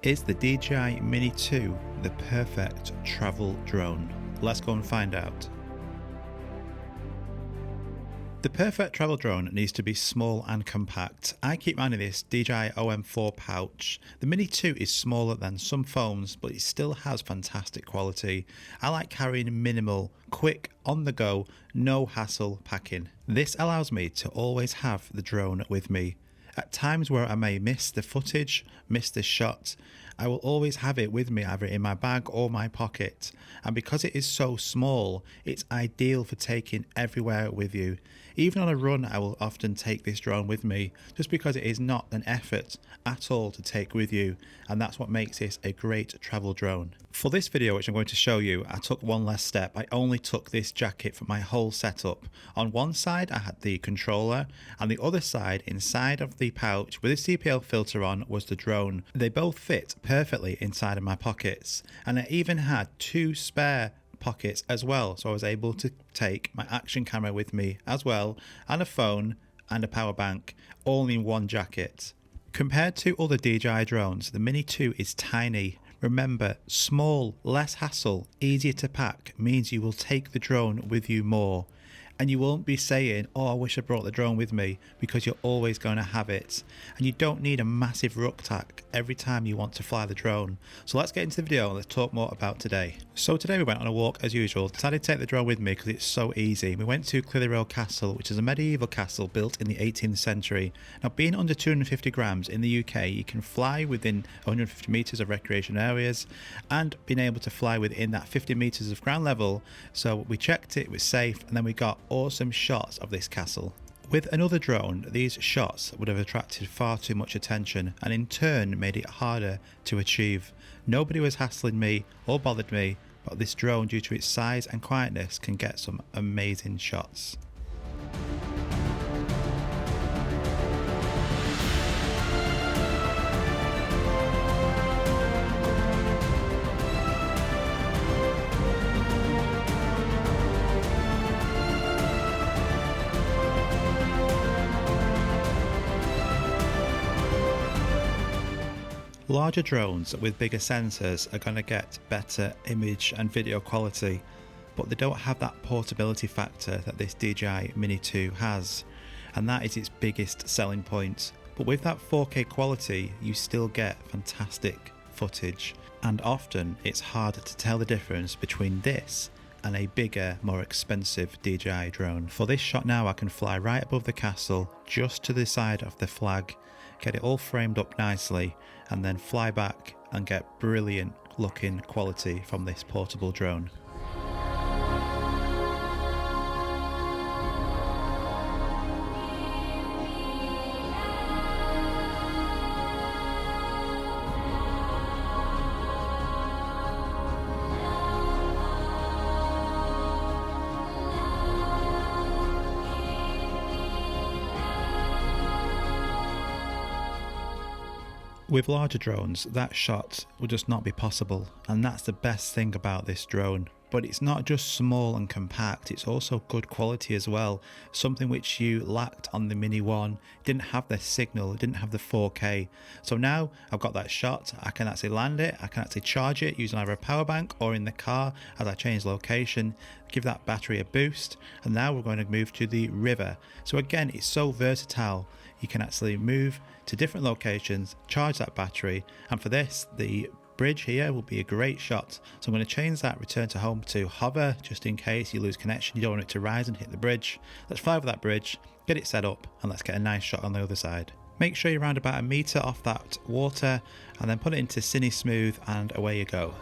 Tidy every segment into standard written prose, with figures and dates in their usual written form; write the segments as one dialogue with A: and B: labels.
A: Is the DJI Mini 2 the perfect travel drone? Let's go and find out. The perfect travel drone needs to be small and compact. I keep minding this DJI OM4 pouch. The Mini 2 is smaller than some phones, but it still has fantastic quality. I like carrying minimal, quick, on the go, no hassle packing. This allows me to always have the drone with me. At times where I may miss the footage, miss the shot, I will always have it with me, either in my bag or my pocket. And because it is so small, it's ideal for taking everywhere with you. Even on a run, I will often take this drone with me, just because it is not an effort at all to take with you. And that's what makes this a great travel drone. For this video, which I'm going to show you, I took one less step. I only took this jacket for my whole setup. On one side, I had the controller, and the other side, inside of the pouch with a CPL filter on, was the drone. They both fit perfectly inside of my pockets, and I even had two spare pockets as well, so I was able to take my action camera with me as well, and a phone and a power bank, all in one jacket. Compared to other DJI drones, the Mini 2 is tiny. Remember, small, less hassle, easier to pack means you will take the drone with you more. And you won't be saying, oh, I wish I brought the drone with me, because you're always going to have it. And you don't need a massive rucksack every time you want to fly the drone. So let's get into the video and let's talk more about today. So today we went on a walk as usual. Decided to take the drone with me because it's so easy. We went to Clitheroe Castle, which is a medieval castle built in the 18th century. Now, being under 250 grams in the UK, you can fly within 150 meters of recreation areas, and being able to fly within that 50 meters of ground level. So we checked it was safe, and then we got awesome shots of this castle. With another drone, these shots would have attracted far too much attention, and in turn made it harder to achieve. Nobody was hassling me or bothered me, but this drone, due to its size and quietness, can get some amazing shots. Larger drones with bigger sensors are going to get better image and video quality, but they don't have that portability factor that this DJI Mini 2 has, and that is its biggest selling point. But with that 4K quality, you still get fantastic footage, and often it's hard to tell the difference between this and a bigger, more expensive DJI drone. For this shot now, I can fly right above the castle, just to the side of the flag, get it all framed up nicely, and then fly back and get brilliant looking quality from this portable drone. With larger drones, that shot will just not be possible, and that's the best thing about this drone. But it's not just small and compact, it's also good quality as well, something which you lacked on the Mini 1. It didn't have the signal, it didn't have the 4K. So now I've got that shot, I can actually land it, I can actually charge it using either a power bank or in the car as I change location, give that battery a boost, and now we're going to move to the river. So again, it's so versatile. You can actually move to different locations, charge that battery, and for this, the bridge here will be a great shot. So I'm going to change that return to home to hover, just in case you lose connection, you don't want it to rise and hit the bridge. Let's fly over that bridge, get it set up, and let's get a nice shot on the other side. Make sure you're around about 1 meter off that water, and then put it into Cine Smooth, and away you go.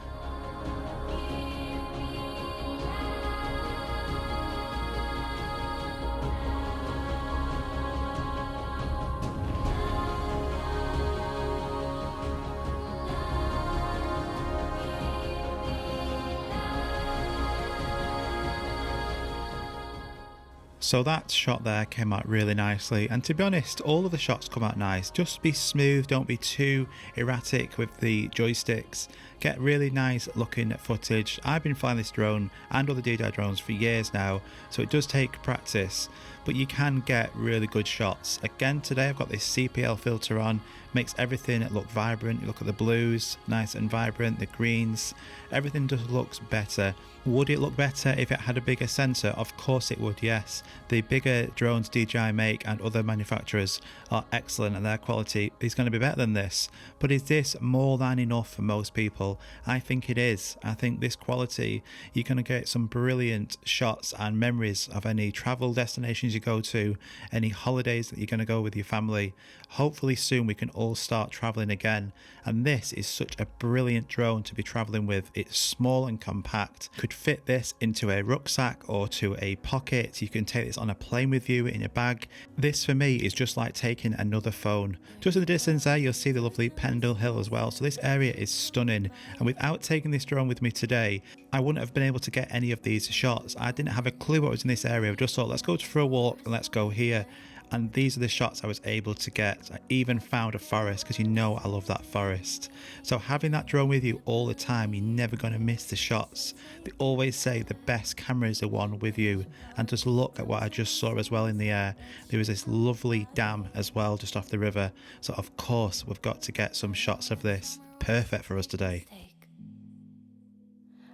A: So that shot there came out really nicely, and to be honest, all of the shots come out nice. Just be smooth, don't be too erratic with the joysticks. Get really nice looking footage. I've been flying this drone and other DJI drones for years now, so it does take practice, but you can get really good shots. Again, today I've got this CPL filter on, makes everything look vibrant. You look at the blues, nice and vibrant, the greens, everything just looks better. Would it look better if it had a bigger sensor? Of course it would, yes. The bigger drones DJI make and other manufacturers are excellent, and their quality is going to be better than this. But is this more than enough for most people? I think it is. I think this quality, you're going to get some brilliant shots and memories of any travel destinations you go to, any holidays that you're going to go with your family. Hopefully soon we can all start traveling again, and this is such a brilliant drone to be traveling with. It's small and compact. Could fit this into a rucksack or to a pocket. You can take this on a plane with you in a bag. This for me is just like taking another phone. Just in the distance there you'll see the lovely Pendle Hill as well, so this area is stunning, and without taking this drone with me today I wouldn't have been able to get any of these shots. I didn't have a clue what was in this area. I just thought, let's go for a walk and let's go here. And these are the shots I was able to get. I even found a forest, because you know I love that forest. So having that drone with you all the time, you're never going to miss the shots. They always say the best camera is the one with you. And just look at what I just saw as well in the air. There was this lovely dam as well just off the river. So of course we've got to get some shots of this. Perfect for us today.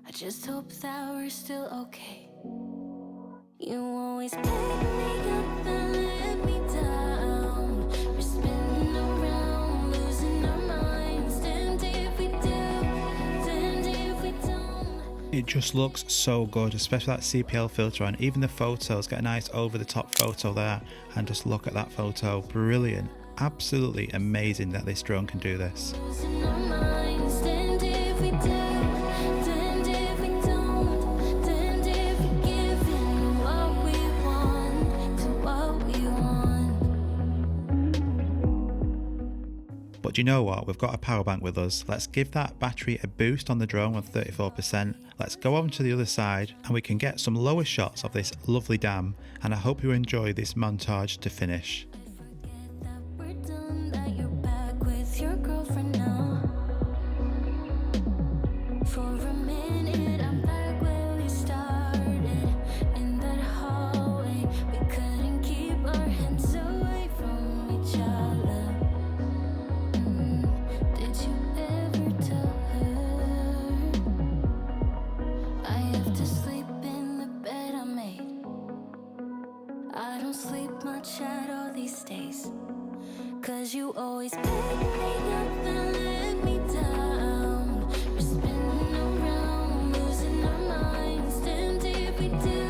B: I just hope that we're still okay. You always pick me up and let me down. We're spinning around, losing our minds. And if we do, and if we don't.
A: It just looks so good, especially that CPL filter on. Even the photos, get a nice over the top photo there, and just look at that photo. Brilliant. Absolutely amazing that this drone can do this.
B: Losing our minds. And if we do.
A: But you know what, we've got a power bank with us. Let's give that battery a boost on the drone with 34%. Let's go on to the other side and we can get some lower shots of this lovely dam, and I hope you enjoy this montage to finish.
B: At all these days, 'cause you always pick me up and let me down. We're spinning around, losing our minds. And if we do,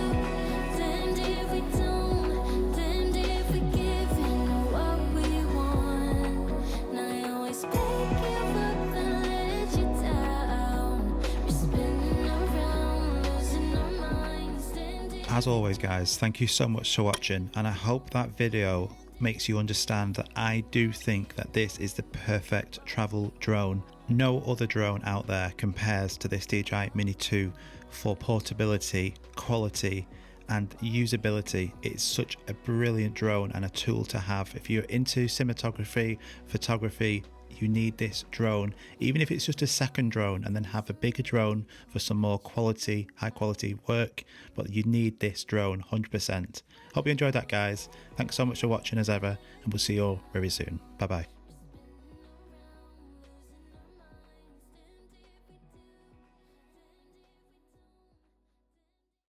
B: and if we don't, and if we give in what we want. And I always pick you up and let you down. We're spinning around, losing our minds.
A: As always guys, thank you so much for watching, and I hope that video makes you understand that I do think that this is the perfect travel drone. No other drone out there compares to this DJI Mini 2 for portability, quality and usability. It's such a brilliant drone and a tool to have. If you're into cinematography, photography, you need this drone, even if it's just a second drone, and then have a bigger drone for some more quality, high quality work. But you need this drone 100%. Hope you enjoyed that guys. Thanks so much for watching as ever, and we'll see you all very soon. Bye bye.